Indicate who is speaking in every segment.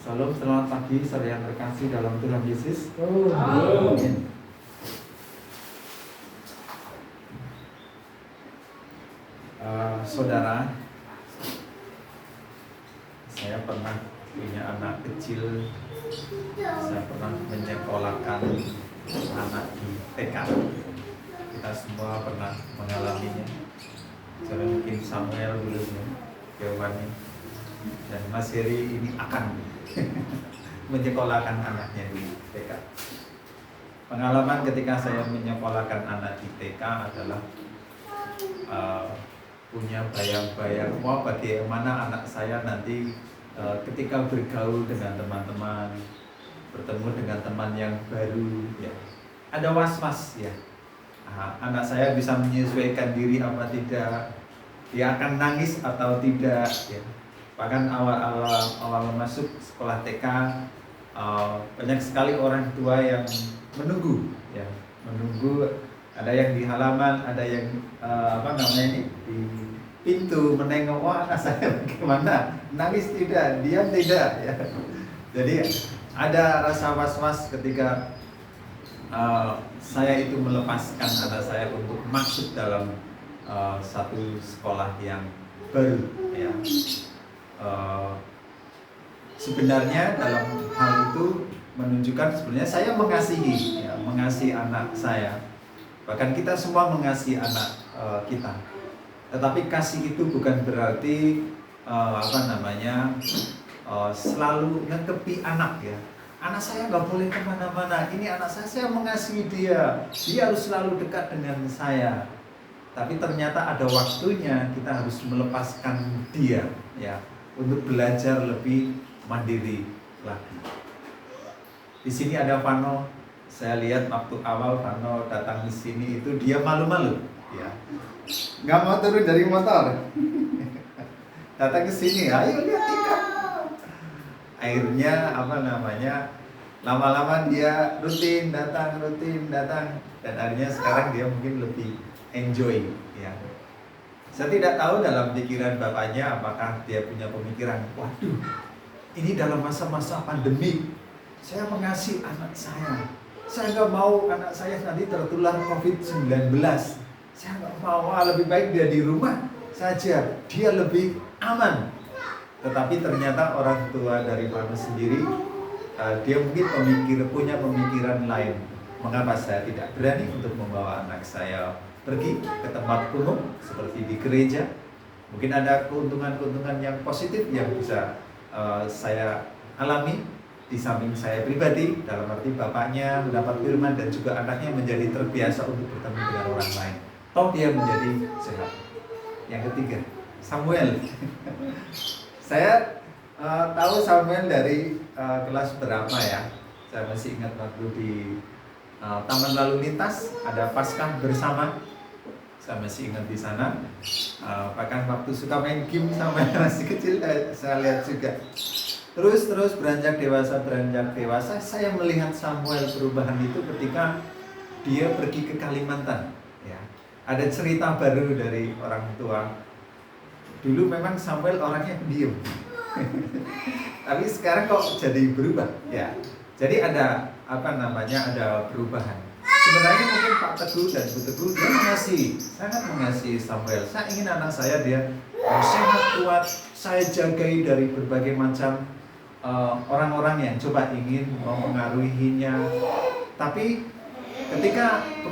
Speaker 1: Salam, selamat pagi, saudara yang terkasih dalam Tuhan Yesus.
Speaker 2: Amin.
Speaker 1: Saudara, saya pernah punya anak kecil. Saya pernah menyekolahkan anak di TK. Kita semua pernah mengalaminya. Saya mungkin Samuel dulu, Giovanni, dan Mas Heri ini akan menyekolahkan anaknya di TK. Pengalaman ketika saya menyekolahkan anak di TK adalah punya bayang-bayang bagaimana anak saya nanti ketika bergaul dengan teman-teman, bertemu dengan teman yang baru, ya, ada was-was, ya. Anak saya bisa menyesuaikan diri apa tidak, dia akan nangis atau tidak, ya. Bahkan awal masuk sekolah TK, banyak sekali orang tua yang menunggu, ya, menunggu. Ada yang di halaman, ada yang di pintu menengok, wah anak saya bagaimana, nangis tidak, diam tidak, ya. Jadi ada rasa was-was ketika saya itu melepaskan anak saya untuk masuk dalam satu sekolah yang baru, ya. Sebenarnya dalam hal itu menunjukkan sebenarnya saya mengasihi, ya, mengasihi anak saya. Bahkan kita semua mengasihi anak kita. Tetapi kasih itu bukan berarti selalu ngekepi anak, ya. Anak saya nggak boleh kemana-mana. Ini anak saya mengasihi dia. Dia harus selalu dekat dengan saya. Tapi ternyata ada waktunya kita harus melepaskan dia, ya, untuk belajar lebih mandiri lagi. Di sini ada Vano. Saya lihat waktu awal Vano datang di sini itu dia malu-malu, ya, nggak mau turun dari motor. Datang ke sini, ayo lihat ikan. Akhirnya lama-lama dia rutin datang, dan akhirnya sekarang dia mungkin lebih enjoy, ya. Saya tidak tahu dalam pikiran bapaknya apakah dia punya pemikiran, waduh, ini dalam masa-masa pandemi, saya mengasihi anak saya. Saya nggak mau anak saya nanti tertular COVID-19. Saya nggak mau, lebih baik dia di rumah saja, dia lebih aman. Tetapi ternyata orang tua dari Vano sendiri, dia mungkin punya pemikiran lain. Mengapa saya tidak berani untuk membawa anak saya pergi ke tempat umum seperti di gereja? Mungkin ada keuntungan-keuntungan yang positif yang bisa saya alami di samping saya pribadi, dalam arti bapaknya mendapat firman dan juga anaknya menjadi terbiasa untuk bertemu dengan orang lain. Toh dia menjadi sehat. Yang ketiga, Samuel. Saya tahu Samuel dari kelas berapa, ya? Saya masih ingat waktu di Taman Lalu Lintas ada Paskah bersama. Saya masih ingat di sana. Bahkan waktu suka main game sama yang masih kecil, saya lihat juga. Terus beranjak dewasa, saya melihat Samuel perubahan itu ketika dia pergi ke Kalimantan, ya. Ada cerita baru dari orang tua. Dulu memang Samuel orangnya pendiam. Tapi sekarang kok jadi berubah, ya. Jadi ada ada perubahan. Sebenarnya mungkin Pak Teguh dan Bu Teguh dia sangat mengasihi Samuel. Saya ingin anak saya dia sehat, kuat, saya jagai dari berbagai macam orang-orang yang coba ingin mempengaruhinya. Tapi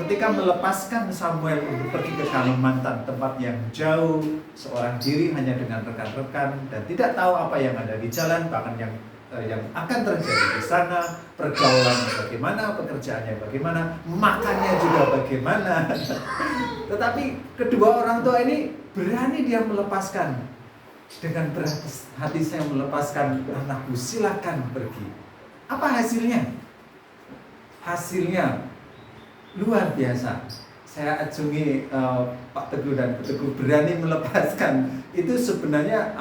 Speaker 1: ketika melepaskan Samuel untuk pergi ke Kalimantan, tempat yang jauh, seorang diri hanya dengan rekan-rekan dan tidak tahu apa yang ada di jalan, bahkan yang akan terjadi di sana, pergaulannya bagaimana, pekerjaannya bagaimana, makannya juga bagaimana. Tetapi kedua orang tua ini berani dia melepaskan. Dengan berat hati saya melepaskan anakku, silakan pergi. Apa hasilnya? Hasilnya luar biasa. Saya acungi Pak Teguh dan Bu Teguh berani melepaskan. Itu sebenarnya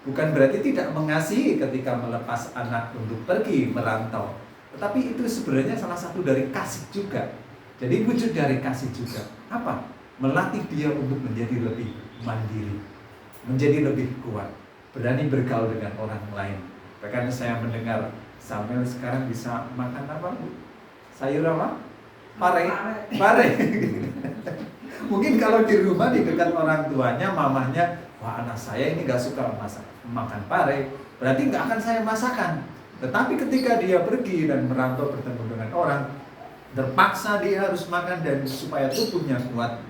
Speaker 1: bukan berarti tidak mengasihi ketika melepas anak untuk pergi merantau. Tetapi itu sebenarnya salah satu dari kasih juga. Jadi wujud dari kasih juga. Apa? Melatih dia untuk menjadi lebih mandiri, menjadi lebih kuat, berani bergaul dengan orang lain. Bahkan saya mendengar Samuel sekarang bisa makan apa, Bu? Sayur apa? Pare. Mungkin kalau di rumah di dekat orang tuanya, mamahnya, wah anak saya ini gak suka makan pare, berarti gak akan saya masakan. Tetapi ketika dia pergi dan merantau bertemu dengan orang, terpaksa dia harus makan dan supaya tubuhnya kuat,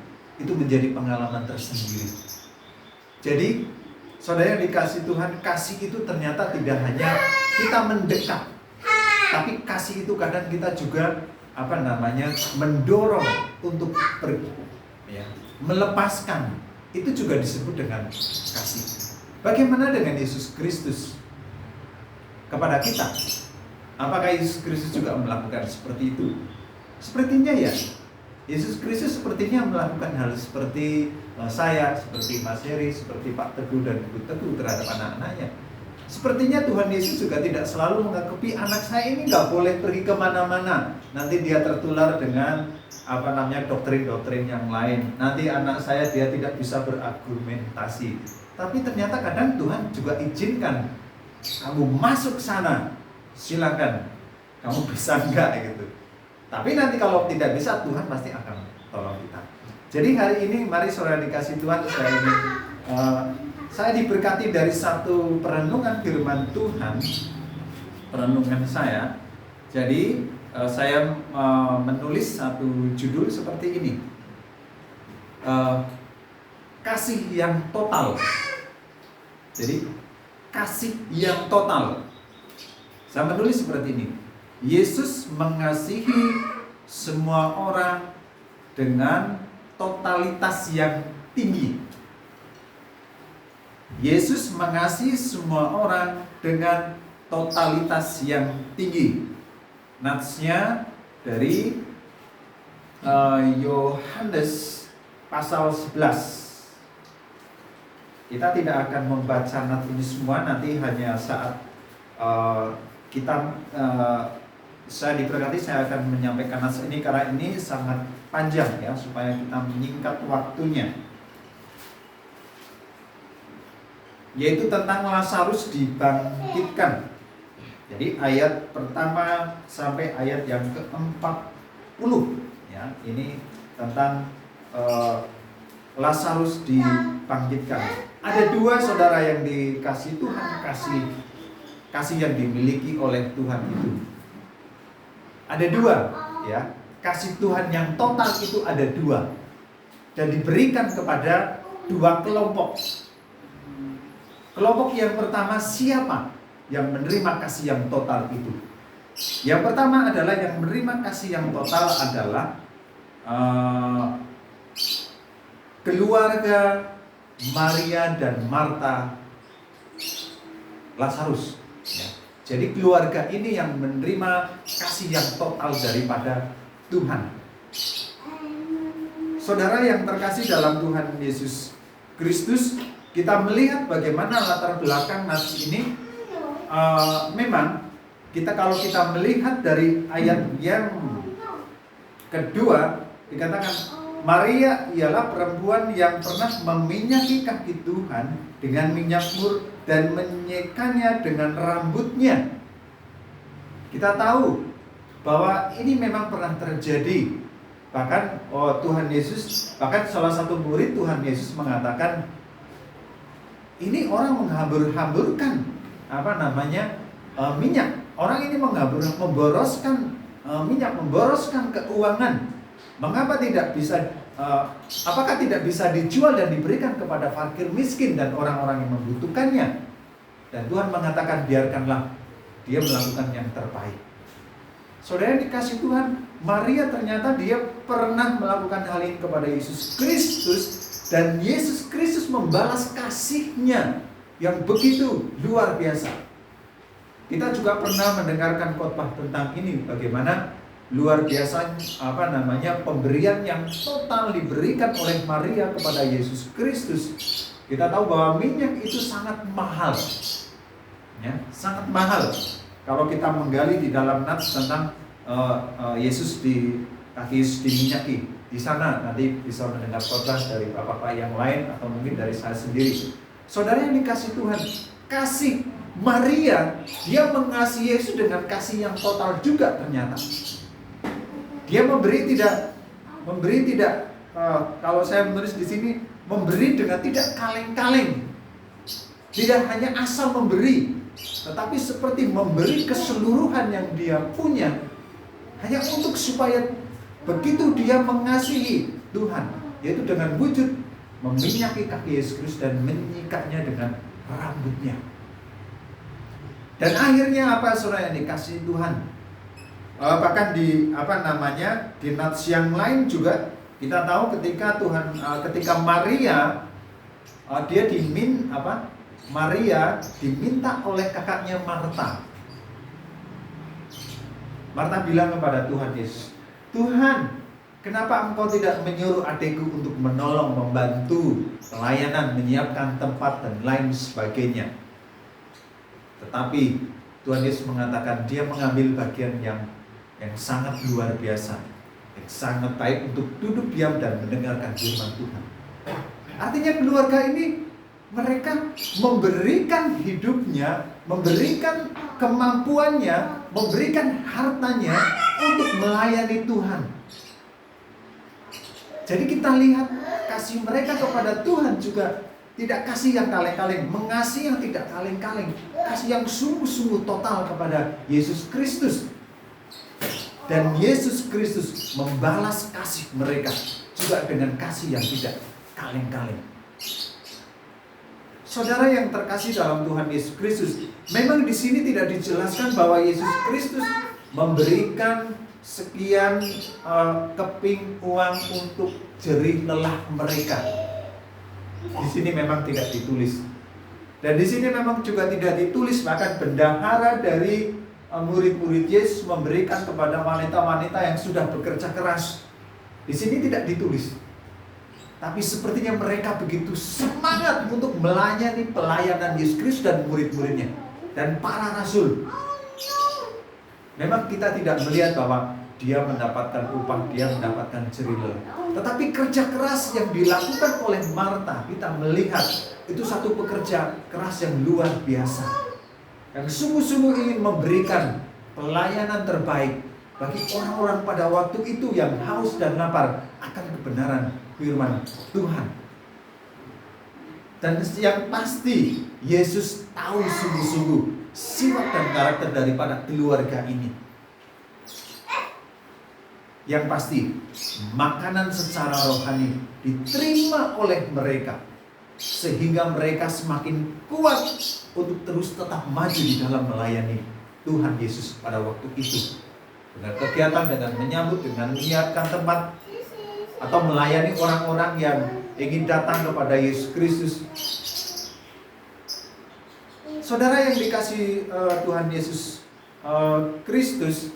Speaker 1: itu menjadi pengalaman tersendiri. Jadi saudara yang dikasih Tuhan, kasih itu ternyata tidak hanya kita mendekat, tapi kasih itu kadang kita juga mendorong untuk pergi, ya, melepaskan. Itu juga disebut dengan kasih. Bagaimana dengan Yesus Kristus kepada kita? Apakah Yesus Kristus juga melakukan seperti itu? Sepertinya ya. Yesus Kristus sepertinya melakukan hal seperti saya, seperti Mas Heri, seperti Pak Teguh dan Ibu Teguh terhadap anak-anaknya. Sepertinya Tuhan Yesus juga tidak selalu mengakupi anak saya ini nggak boleh pergi kemana-mana. Nanti dia tertular dengan doktrin-doktrin yang lain. Nanti anak saya dia tidak bisa berargumentasi. Tapi ternyata kadang Tuhan juga izinkan kamu masuk sana, silakan. Kamu bisa enggak gitu. Tapi nanti kalau tidak bisa, Tuhan pasti akan tolong kita. Jadi hari ini mari saudara dikasih Tuhan, saya diberkati dari satu perenungan firman Tuhan, perenungan saya. Jadi saya menulis satu judul seperti ini, kasih yang total. Jadi kasih yang total. Saya menulis seperti ini. Yesus mengasihi semua orang dengan totalitas yang tinggi. Yesus mengasihi semua orang dengan totalitas yang tinggi. Natsnya dari Yohanes pasal 11. Kita tidak akan membaca nats ini semua, nanti hanya saat saya diberkati, saya akan menyampaikan nats ini karena ini sangat panjang ya, supaya kita menyingkat waktunya. Yaitu tentang Lazarus dibangkitkan. Jadi ayat pertama sampai ayat yang ke-40 ya, ini tentang Lazarus dibangkitkan. Ada dua saudara yang dikasih Tuhan, kasih yang dimiliki oleh Tuhan itu. Ada dua ya, kasih Tuhan yang total itu ada dua, dan diberikan kepada dua kelompok. Kelompok yang pertama, siapa yang menerima kasih yang total itu? Yang pertama adalah yang menerima kasih yang total adalah keluarga Maria dan Marta Lazarus ya. Jadi keluarga ini yang menerima kasih yang total daripada Tuhan. Saudara yang terkasih dalam Tuhan Yesus Kristus, kita melihat bagaimana latar belakang nats ini. Memang kalau kita melihat dari ayat yang kedua, dikatakan Maria ialah perempuan yang pernah meminyaki kaki Tuhan dengan minyak mur dan menyekannya dengan rambutnya. Kita tahu bahwa ini memang pernah terjadi. Bahkan Tuhan Yesus, bahkan salah satu murid Tuhan Yesus mengatakan, ini orang menghambur-hamburkan minyak. Orang ini memboroskan minyak, memboroskan keuangan. Mengapa tidak bisa? Apakah tidak bisa dijual dan diberikan kepada fakir miskin dan orang-orang yang membutuhkannya? Dan Tuhan mengatakan, biarkanlah dia melakukan yang terbaik. Saudara yang dikasih Tuhan, Maria ternyata dia pernah melakukan hal ini kepada Yesus Kristus, dan Yesus Kristus membalas kasihnya yang begitu luar biasa. Kita juga pernah mendengarkan khotbah tentang ini, bagaimana luar biasa pemberian yang total diberikan oleh Maria kepada Yesus Kristus. Kita tahu bahwa minyak itu sangat mahal, ya, sangat mahal. Kalau kita menggali di dalam nats tentang Yesus kaki Yesus diminyaki, di sana nanti bisa mendengar khotbah dari bapak-bapak yang lain atau mungkin dari saya sendiri. Saudara yang dikasih Tuhan, kasih Maria, dia mengasihi Yesus dengan kasih yang total juga ternyata. Dia memberi tidak kalau saya menulis di sini, memberi dengan tidak kaleng-kaleng. Tidak hanya asal memberi, tetapi seperti memberi keseluruhan yang dia punya, hanya untuk supaya begitu dia mengasihi Tuhan, yaitu dengan wujud meminyaki kaki Yesus Kristus dan menyikatnya dengan rambutnya. Dan akhirnya apa, saudara, yang dikasih Tuhan? Bahkan di di nats yang lain juga kita tahu ketika Maria Maria diminta oleh kakaknya Marta. Marta bilang kepada Tuhan Yesus, "Tuhan, kenapa engkau tidak menyuruh adikku untuk menolong, membantu pelayanan, menyiapkan tempat dan lain sebagainya?" Tetapi Tuhan Yesus mengatakan dia mengambil bagian yang sangat luar biasa, yang sangat baik untuk duduk diam dan mendengarkan firman Tuhan. Artinya keluarga ini, mereka memberikan hidupnya, memberikan kemampuannya, memberikan hartanya untuk melayani Tuhan. Jadi kita lihat kasih mereka kepada Tuhan juga tidak kasih yang kaleng-kaleng, mengasihi yang tidak kaleng-kaleng, kasih yang sungguh-sungguh total kepada Yesus Kristus. Dan Yesus Kristus membalas kasih mereka juga dengan kasih yang tidak kaleng-kaleng. Saudara yang terkasih dalam Tuhan Yesus Kristus, memang di sini tidak dijelaskan bahwa Yesus Kristus memberikan sekian keping uang untuk jerih lelah mereka. Di sini memang tidak ditulis. Dan di sini memang juga tidak ditulis, bahkan bendahara dari murid-murid Yesus memberikan kepada wanita-wanita yang sudah bekerja keras. Di sini tidak ditulis. Tapi sepertinya mereka begitu semangat untuk melayani pelayanan Yesus Kristus dan murid-muridnya dan para rasul. Memang kita tidak melihat bahwa dia mendapatkan upah, dia mendapatkan jerih lelah. Tetapi kerja keras yang dilakukan oleh Marta, kita melihat itu satu pekerja keras yang luar biasa, yang sungguh-sungguh ingin memberikan pelayanan terbaik bagi orang-orang pada waktu itu yang haus dan lapar akan kebenaran firman Tuhan. Dan yang pasti Yesus tahu sungguh-sungguh sifat dan karakter daripada keluarga ini. Yang pasti makanan secara rohani diterima oleh mereka, sehingga mereka semakin kuat untuk terus tetap maju di dalam melayani Tuhan Yesus pada waktu itu. Dengan kegiatan, dengan menyambut, dengan menyiapkan tempat, atau melayani orang-orang yang ingin datang kepada Yesus Kristus. Saudara yang dikasih Tuhan Yesus Kristus,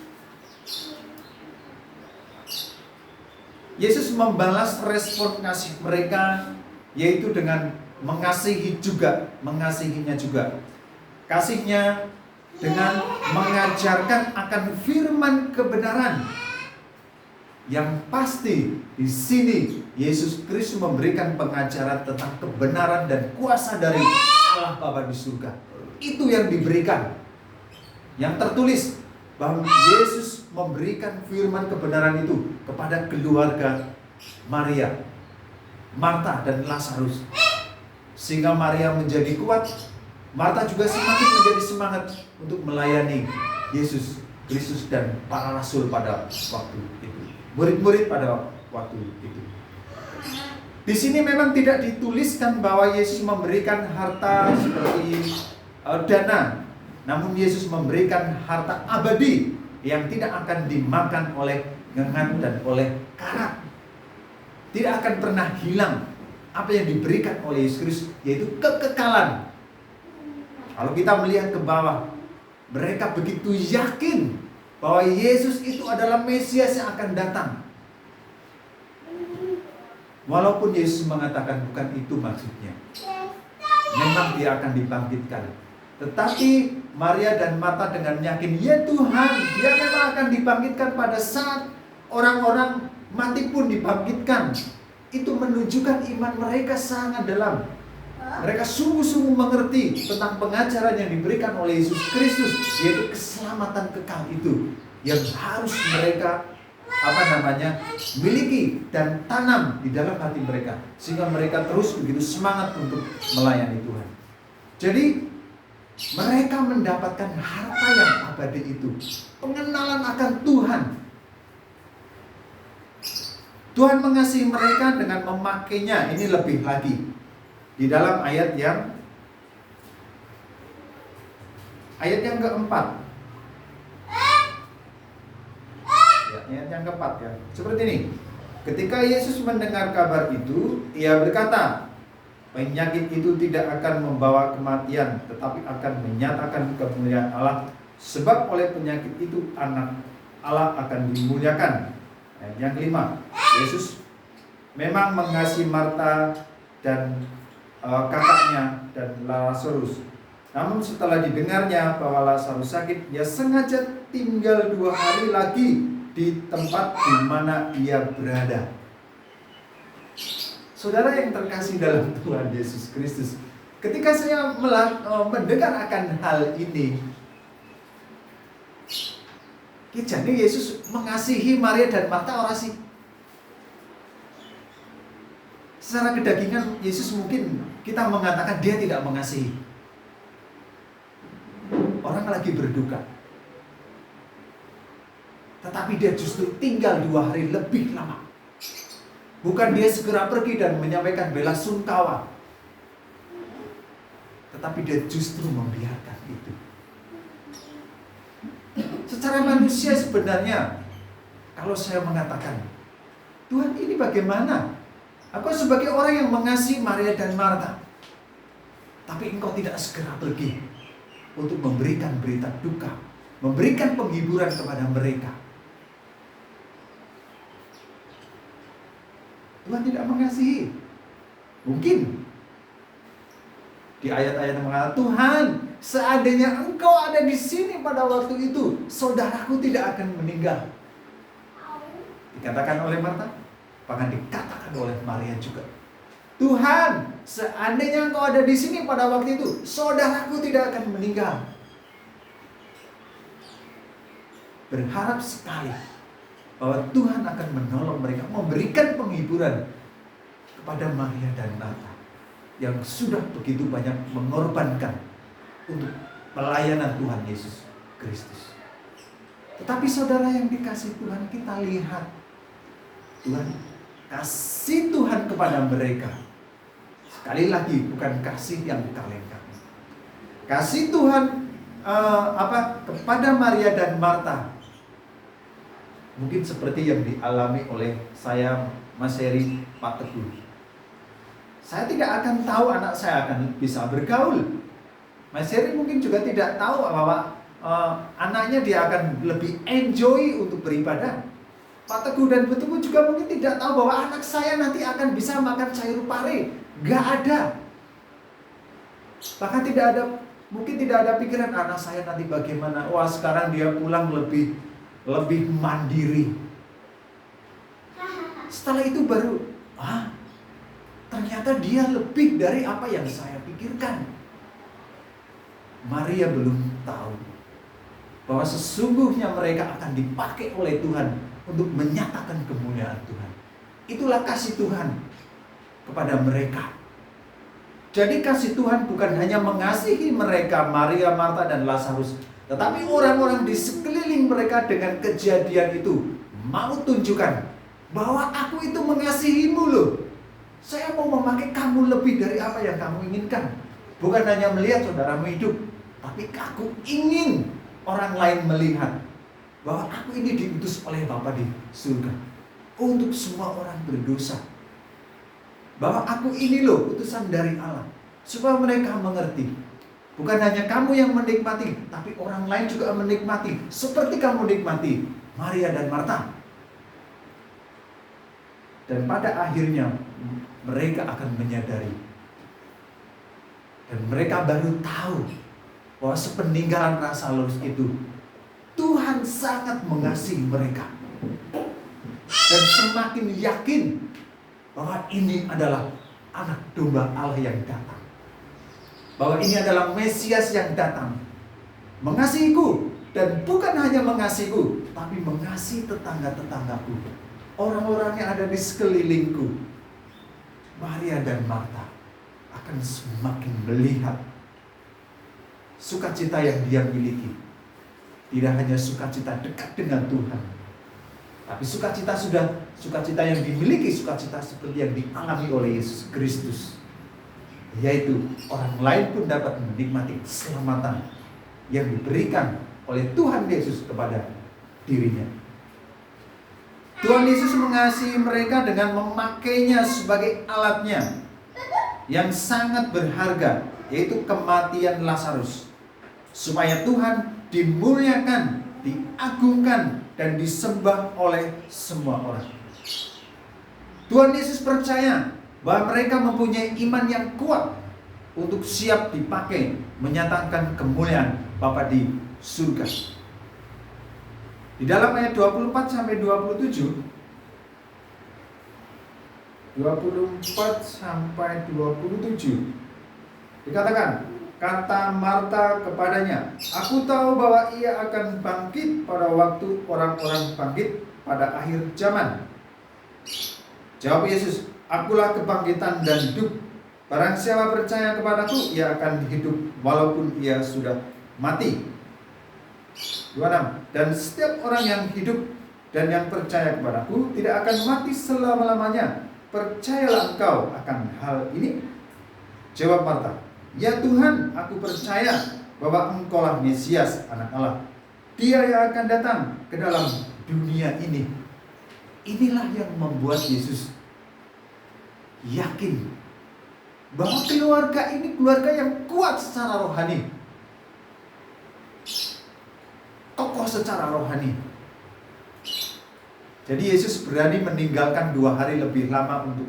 Speaker 1: Yesus membalas respon kasih mereka, yaitu dengan mengasihinya juga. Kasihnya dengan mengajarkan akan firman kebenaran. Yang pasti di sini Yesus Kristus memberikan pengajaran tentang kebenaran dan kuasa dari Allah Bapa di surga. Itu yang diberikan. Yang tertulis bahwa Yesus memberikan firman kebenaran itu kepada keluarga Maria, Marta dan Lazarus, sehingga Maria menjadi kuat. Marta juga semakin menjadi semangat untuk melayani Yesus Kristus dan para rasul pada waktu itu, murid-murid pada waktu itu. Di sini memang tidak dituliskan bahwa Yesus memberikan harta seperti dana, namun Yesus memberikan harta abadi yang tidak akan dimakan oleh ngengat dan oleh karat. Tidak akan pernah hilang apa yang diberikan oleh Yesus Kristus, yaitu kekekalan. Kalau kita melihat ke bawah, mereka begitu yakin bahwa Yesus itu adalah Mesias yang akan datang. Walaupun Yesus mengatakan bukan itu maksudnya, memang dia akan dibangkitkan. Tetapi Maria dan Marta dengan yakin, ya Tuhan, dia memang akan dibangkitkan pada saat orang-orang mati pun dibangkitkan. Itu menunjukkan iman mereka sangat dalam. Mereka sungguh-sungguh mengerti tentang pengajaran yang diberikan oleh Yesus Kristus, yaitu keselamatan kekal itu yang harus mereka miliki dan tanam di dalam hati mereka, sehingga mereka terus begitu semangat untuk melayani Tuhan. Jadi mereka mendapatkan harta yang abadi itu, pengenalan akan Tuhan. Tuhan mengasihi mereka dengan memakainya. Ini lebih lagi di dalam ayat yang keempat. Ayat yang keempat ya. Seperti ini. Ketika Yesus mendengar kabar itu, ia berkata, penyakit itu tidak akan membawa kematian, tetapi akan menyatakan kemuliaan Allah. Sebab oleh penyakit itu anak Allah akan dimuliakan. Yang kelima, Yesus memang mengasihi Marta dan kakaknya dan Lazarus. Namun setelah didengarnya bahwa Lazarus sakit, ia sengaja tinggal 2 hari lagi di tempat di mana ia berada. Saudara yang terkasih dalam Tuhan Yesus Kristus, ketika saya mendengar akan hal ini, jadi Yesus mengasihi Maria dan Marta ora sih? Secara kedagingan Yesus mungkin kita mengatakan dia tidak mengasihi. Orang lagi berduka, tetapi dia justru tinggal 2 hari lebih lama. Bukan dia segera pergi dan menyampaikan bela sungkawa, tetapi dia justru membiarkan itu. Secara manusia sebenarnya, kalau saya mengatakan, Tuhan ini bagaimana? Aku sebagai orang yang mengasihi Maria dan Marta, tapi engkau tidak segera pergi untuk memberikan berita duka, memberikan penghiburan kepada mereka. Tuhan tidak mengasihi. Mungkin di ayat-ayat yang mengatakan, Tuhan, seandainya engkau ada di sini pada waktu itu, saudaraku tidak akan meninggal. Dikatakan oleh Marta, bahkan dikatakan oleh Maria juga. Tuhan, seandainya engkau ada di sini pada waktu itu, saudaraku tidak akan meninggal. Berharap sekali bahwa Tuhan akan menolong mereka, memberikan penghiburan kepada Maria dan Marta yang sudah begitu banyak mengorbankan untuk pelayanan Tuhan Yesus Kristus. Tetapi saudara yang dikasih Tuhan, kita lihat Tuhan kasih Tuhan kepada mereka. Sekali lagi, bukan kasih yang kaleng-kaleng. Kasih Tuhan kepada Maria dan Marta mungkin seperti yang dialami oleh saya, Mas Heri, Pak Teguh. Saya tidak akan tahu anak saya akan bisa bergaul. Mas Heri mungkin juga tidak tahu bahwa anaknya dia akan lebih enjoy untuk beribadah. Pak Teguh dan Bu Teguh juga mungkin tidak tahu bahwa anak saya nanti akan bisa makan sayur pare. Gak ada. Bahkan mungkin tidak ada pikiran anak saya nanti bagaimana. Wah, sekarang dia pulang lebih mandiri. Setelah itu baru, ternyata dia lebih dari apa yang saya pikirkan. Maria belum tahu bahwa sesungguhnya mereka akan dipakai oleh Tuhan untuk menyatakan kemuliaan Tuhan. Itulah kasih Tuhan kepada mereka. Jadi kasih Tuhan bukan hanya mengasihi mereka, Maria, Marta, dan Lazarus, tetapi orang-orang di sekeliling mereka dengan kejadian itu mau tunjukkan bahwa aku itu mengasihimu loh. Saya mau memakai kamu lebih dari apa yang kamu inginkan. Bukan hanya melihat saudaramu hidup, tapi aku ingin orang lain melihat bahwa aku ini diutus oleh Bapa di surga untuk semua orang berdosa. Bahwa aku ini loh utusan dari Allah, supaya mereka mengerti. Bukan hanya kamu yang menikmati, tapi orang lain juga menikmati seperti kamu nikmati Maria dan Marta. Dan pada akhirnya mereka akan menyadari, dan mereka baru tahu bahwa sepeninggalan Lazarus itu Tuhan sangat mengasihi mereka, dan semakin yakin bahwa ini adalah anak domba Allah yang datang bahwa ini adalah Mesias yang datang, mengasihiku, dan bukan hanya mengasihiku, tapi mengasihi tetangga-tetanggaku, orang-orang yang ada di sekelilingku. Maria dan Marta akan semakin melihat sukacita yang dia miliki. Tidak hanya sukacita dekat dengan Tuhan, tapi sukacita yang dimiliki, sukacita seperti yang dialami oleh Yesus Kristus, yaitu orang lain pun dapat menikmati keselamatan yang diberikan oleh Tuhan Yesus kepada dirinya. Tuhan Yesus mengasihi mereka dengan memakainya sebagai alatnya yang sangat berharga, yaitu kematian Lazarus, supaya Tuhan dimuliakan, diagungkan, dan disembah oleh semua orang. Tuhan Yesus percaya bahwa mereka mempunyai iman yang kuat untuk siap dipakai menyatakan kemuliaan Bapa di surga. Di dalam ayat 24 sampai 27, 24 sampai 27 dikatakan, kata Marta kepadanya, aku tahu bahwa ia akan bangkit pada waktu orang-orang bangkit pada akhir zaman. Jawab Yesus, akulah kebangkitan dan hidup. Barang siapa percaya kepadaku, ia akan hidup walaupun ia sudah mati. 26. Dan setiap orang yang hidup dan yang percaya kepadaku tidak akan mati selama-lamanya. Percayalah engkau akan hal ini? Jawab Marta, ya Tuhan, aku percaya bahwa engkaulah Mesias, Anak Allah, Dia yang akan datang ke dalam dunia ini. Inilah yang membuat Yesus yakin bahwa keluarga ini keluarga yang kuat secara rohani, kokoh secara rohani. Jadi Yesus berani meninggalkan 2 hari lebih lama untuk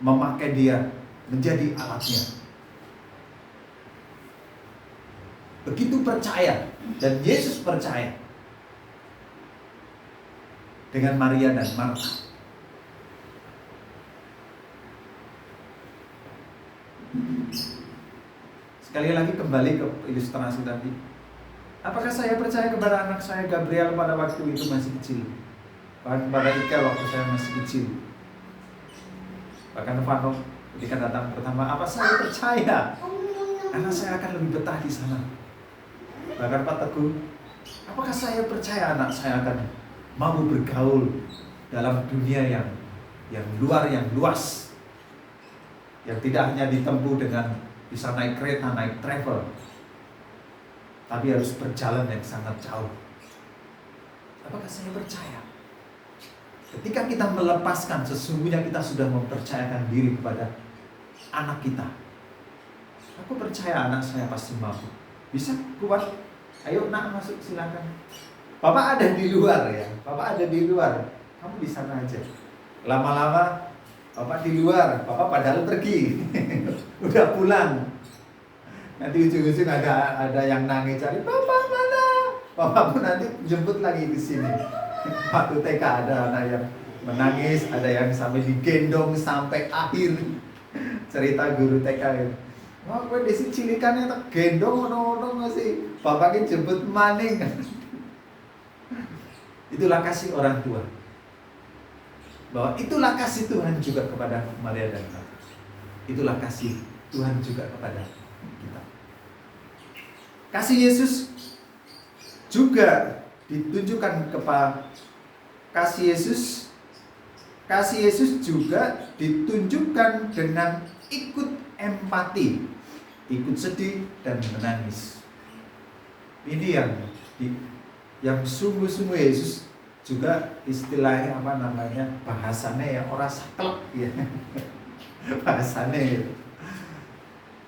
Speaker 1: memakai dia menjadi alatnya. Begitu percaya, dan Yesus percaya dengan Maria dan Marta. Sekali lagi kembali ke ilustrasi tadi. Apakah saya percaya kepada anak saya Gabriel pada waktu itu masih kecil? Bahkan kepada Ika waktu saya masih kecil. Bahkan Novano ketika datang pertama, apa saya percaya anak saya akan lebih betah di sana? Bahkan Pak Teguh, apakah saya percaya anak saya akan mau bergaul dalam dunia yang luar, yang luas, yang tidak hanya ditempuh dengan bisa naik kereta, naik travel, tapi harus berjalan yang sangat jauh. Apakah saya percaya? Ketika kita melepaskan, sesungguhnya kita sudah mempercayakan diri kepada anak kita. Aku percaya anak saya pasti mampu. Bisa kuat. Ayo nak masuk, silakan. Bapak ada di luar ya. Bapak ada di luar. Kamu di sana aja. Lama-lama Bapak di luar. Bapak padahal pergi. Udah pulang. Nanti ujung-ujung ada yang nangis cari, Bapak mana? Bapak pun nanti jemput lagi ke sini. Waktu TK ada anak yang menangis, ada yang sampai digendong sampai akhir cerita guru TK itu. Wah, gue desi cilikannya tak gendong, ono masih bapaknya jemput maning. Itulah kasih orang tua. Bahwa itulah kasih Tuhan juga kepada Maria dan Marta. Itulah kasih Tuhan juga kepada kita. Kasih Yesus juga ditunjukkan kepada kasih Yesus juga ditunjukkan dengan ikut empati, ikut sedih dan menangis. Ini yang sungguh-sungguh Yesus juga istilahnya bahasanya yang orang saklek ya. Bahasanya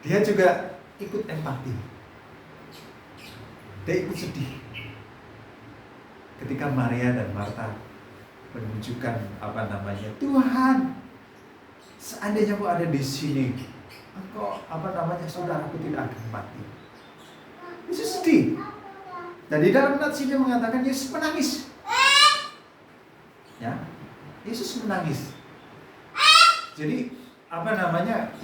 Speaker 1: dia juga ikut empati. Dia ikut sedih ketika Maria dan Marta menunjukkan Tuhan, seandainya aku ada di sini, engkau saudaraku tidak akan mati. Yesus sedih. Dan di dalam nats ini mengatakan Yesus menangis. Ya, Yesus menangis. Jadi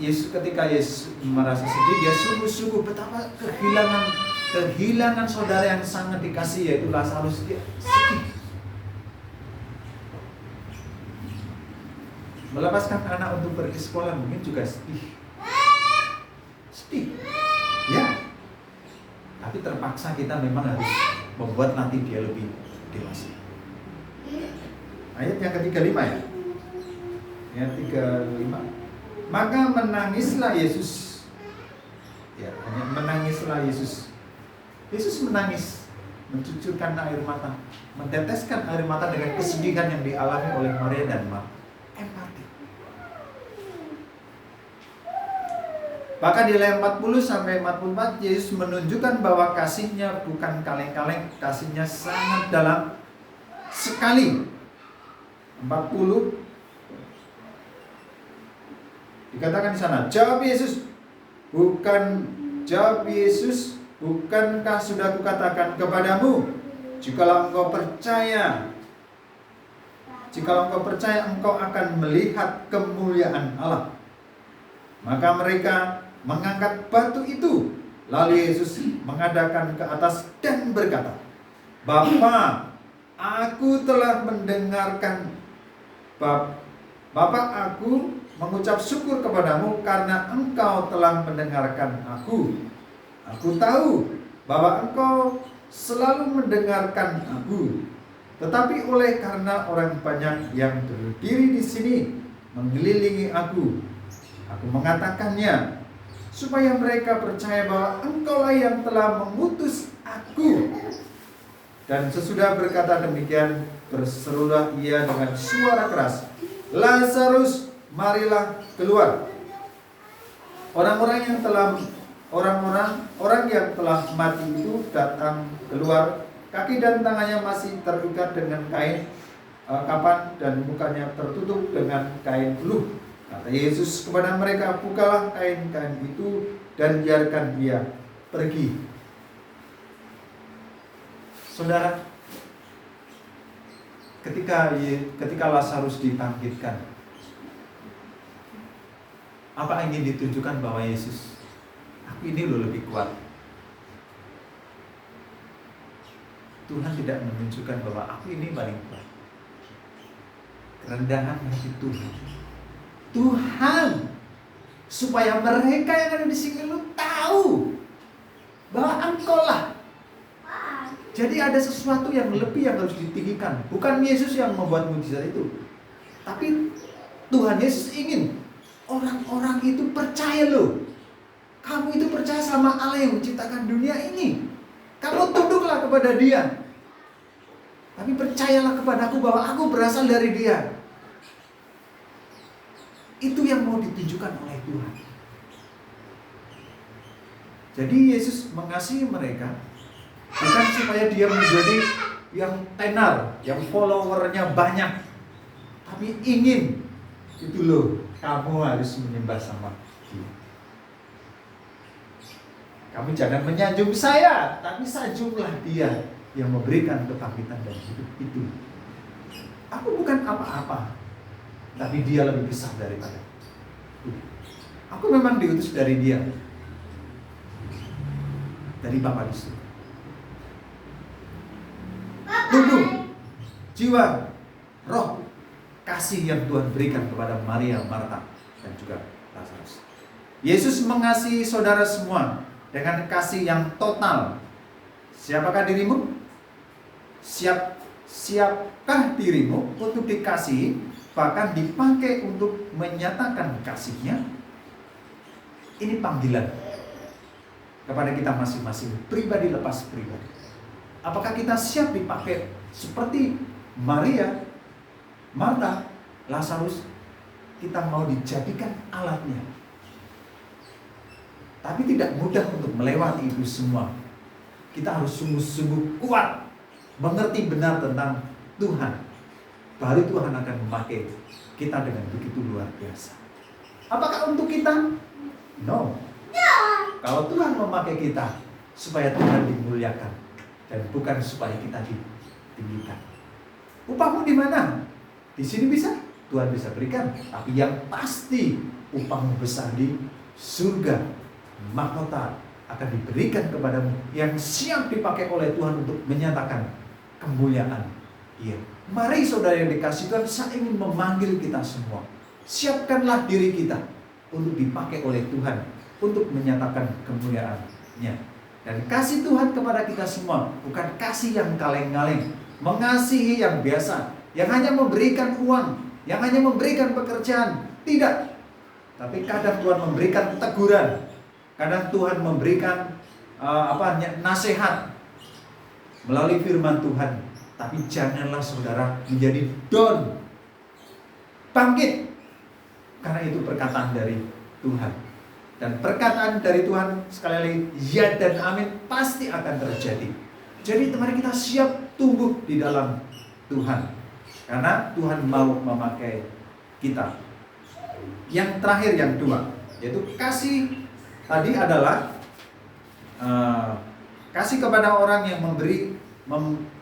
Speaker 1: Yesus, ketika Yesus merasa sedih, dia sungguh-sungguh betapa kehilangan saudara yang sangat dikasih, yaitu Lazarus. Dia sedih. Melepaskan anak untuk pergi sekolah mungkin juga sedih. Ya. Tapi terpaksa kita memang harus membuat nanti dia lebih dewasa. Ayat yang ke-35 ya. Ayat 35. Maka menangislah Yesus. Ya, menangislah Yesus. Yesus menangis, mencucurkan air mata, menteteskan air mata dengan kesedihan yang dialami oleh Maria dan Marta. Empati. Bahkan di ayat 40 sampai 44 Yesus menunjukkan bahwa kasihnya bukan kaleng-kaleng, kasihnya sangat dalam sekali. 40 dikatakan di sana, jawab Yesus, bukankah sudah kukatakan kepadamu, jikalau engkau percaya, engkau akan melihat kemuliaan Allah. Maka mereka mengangkat batu itu. Lalu Yesus menghadapkan ke atas dan berkata, Bapa, aku telah mendengarkan. Bapa, aku mengucap syukur kepadamu karena engkau telah mendengarkan aku. Aku tahu bahwa engkau selalu mendengarkan aku. Tetapi oleh karena orang banyak yang berdiri di sini mengelilingi aku mengatakannya, supaya mereka percaya bahwa engkaulah yang telah mengutus aku. Dan sesudah berkata demikian, berserulah ia dengan suara keras, Lazarus, marilah keluar. Orang yang telah mati itu datang keluar, kaki dan tangannya masih terikat dengan kain kapan dan mukanya tertutup dengan kain peluh. Kata Yesus kepada mereka, bukalah kain-kain itu dan biarkan dia pergi. Saudara, ketika Lazarus dibangkitkan, apa ingin ditunjukkan bahwa Yesus, aku ini loh lebih kuat. Tuhan tidak menunjukkan bahwa aku ini paling kuat. Kerendahan hati Tuhan, supaya mereka yang ada di sini lu tahu bahwa engkaulah. Jadi ada sesuatu yang lebih yang harus ditinggikan. Bukan Yesus yang membuat mujizat itu, tapi Tuhan Yesus ingin orang-orang itu percaya loh. Kamu itu percaya sama Allah yang menciptakan dunia ini. Kamu tunduklah kepada Dia. Tapi percayalah kepadaku bahwa aku berasal dari Dia. Itu yang mau ditunjukkan oleh Tuhan. Jadi Yesus mengasihi mereka bukan supaya dia menjadi yang tenar, yang followernya banyak, tapi ingin itu loh, kamu harus menyembah sama Dia. Kamu jangan menyanjung saya, tapi sanjunglah Dia yang memberikan kebangkitan dan hidup itu. Aku bukan apa-apa, tapi Dia lebih besar daripada itu. Aku memang diutus dari Dia, dari Bapa di surga. Tunduk jiwa, roh, kasih yang Tuhan berikan kepada Maria, Marta, dan juga Lazarus. Yesus mengasihi saudara semua dengan kasih yang total. Siapakah dirimu? Siapkah dirimu untuk dikasihi, bahkan dipakai untuk menyatakan kasihnya? Ini panggilan kepada kita masing-masing, pribadi lepas pribadi. Apakah kita siap dipakai seperti Maria, Marta, Lazarus? Kita mau dijadikan alatnya. Tapi tidak mudah untuk melewati itu semua. Kita harus sungguh-sungguh kuat, mengerti benar tentang Tuhan. Baru Tuhan akan memakai kita dengan begitu luar biasa. Apakah untuk kita? No. Kalau Tuhan memakai kita, supaya Tuhan dimuliakan. Dan bukan supaya kita ditinggikan. Upahmu di mana? Di sini bisa? Tuhan bisa berikan. Tapi yang pasti upahmu besar di surga. Mahkota akan diberikan kepadamu yang siap dipakai oleh Tuhan untuk menyatakan kemuliaan. Iya. Mari saudara yang dikasih Tuhan, saya ingin memanggil kita semua. Siapkanlah diri kita untuk dipakai oleh Tuhan untuk menyatakan kemuliaan-Nya. Dan kasih Tuhan kepada kita semua bukan kasih yang kaleng-kaleng, mengasihi yang biasa, yang hanya memberikan uang, yang hanya memberikan pekerjaan. Tidak. Tapi kadang Tuhan memberikan teguran, kadang Tuhan memberikan nasihat melalui firman Tuhan. Tapi janganlah saudara menjadi down, bangkit, karena itu perkataan dari Tuhan. Dan perkataan dari Tuhan sekali lagi ya dan amin pasti akan terjadi. Jadi mari kita siap tumbuh di dalam Tuhan, karena Tuhan mau memakai kita. Yang terakhir, yang dua, yaitu kasih. Tadi adalah kasih kepada orang yang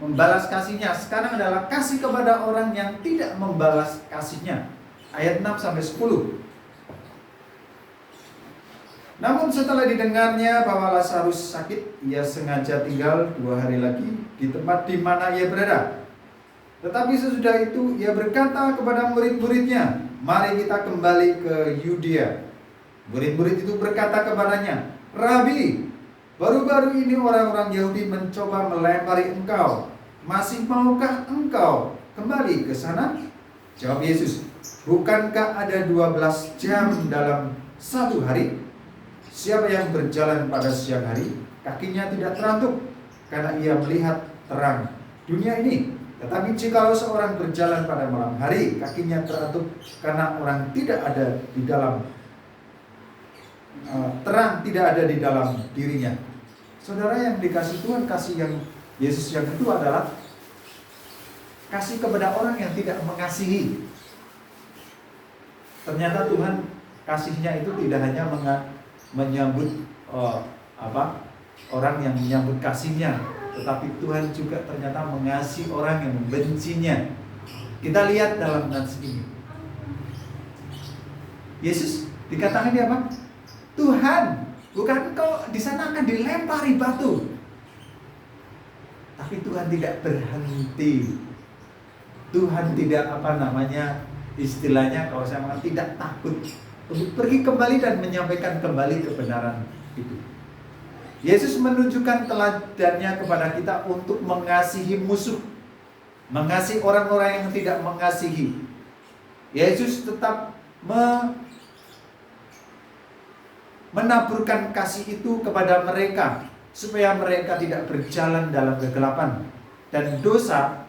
Speaker 1: membalas kasihnya. Sekarang adalah kasih kepada orang yang tidak membalas kasihnya. Ayat 6-10. Namun setelah didengarnya bahwa Lazarus sakit, ia sengaja tinggal 2 hari lagi di tempat di mana ia berada. Tetapi sesudah itu ia berkata kepada murid-muridnya, "Mari kita kembali ke Yudea." Murid-murid itu berkata kepadanya, "Rabi, baru-baru ini orang-orang Yahudi mencoba melempari engkau. Masih maukah engkau kembali ke sana?" Jawab Yesus, "Bukankah ada 12 jam dalam satu hari? Siapa yang berjalan pada siang hari, kakinya tidak terantuk, karena ia melihat terang dunia ini. Tetapi jikalau seorang berjalan pada malam hari, kakinya terantuk, karena orang tidak ada di dalam terang tidak ada di dalam dirinya." Saudara yang dikasih Tuhan, kasih yang Yesus yang kedua adalah kasih kepada orang yang tidak mengasihi. Ternyata Tuhan kasihnya itu tidak hanya menyambut orang yang menyambut kasihnya, tetapi Tuhan juga ternyata mengasihi orang yang membencinya. Kita lihat dalam nats ini, Yesus dikatakan dia apa? Tuhan, bukan engkau di sana akan dilempari batu. Tapi Tuhan tidak berhenti. Tuhan tidak istilahnya kalau saya mengatakan tidak takut untuk pergi kembali dan menyampaikan kembali kebenaran itu. Yesus menunjukkan teladannya kepada kita untuk mengasihi musuh, mengasihi orang-orang yang tidak mengasihi. Yesus tetap menaburkan kasih itu kepada mereka supaya mereka tidak berjalan dalam kegelapan dan dosa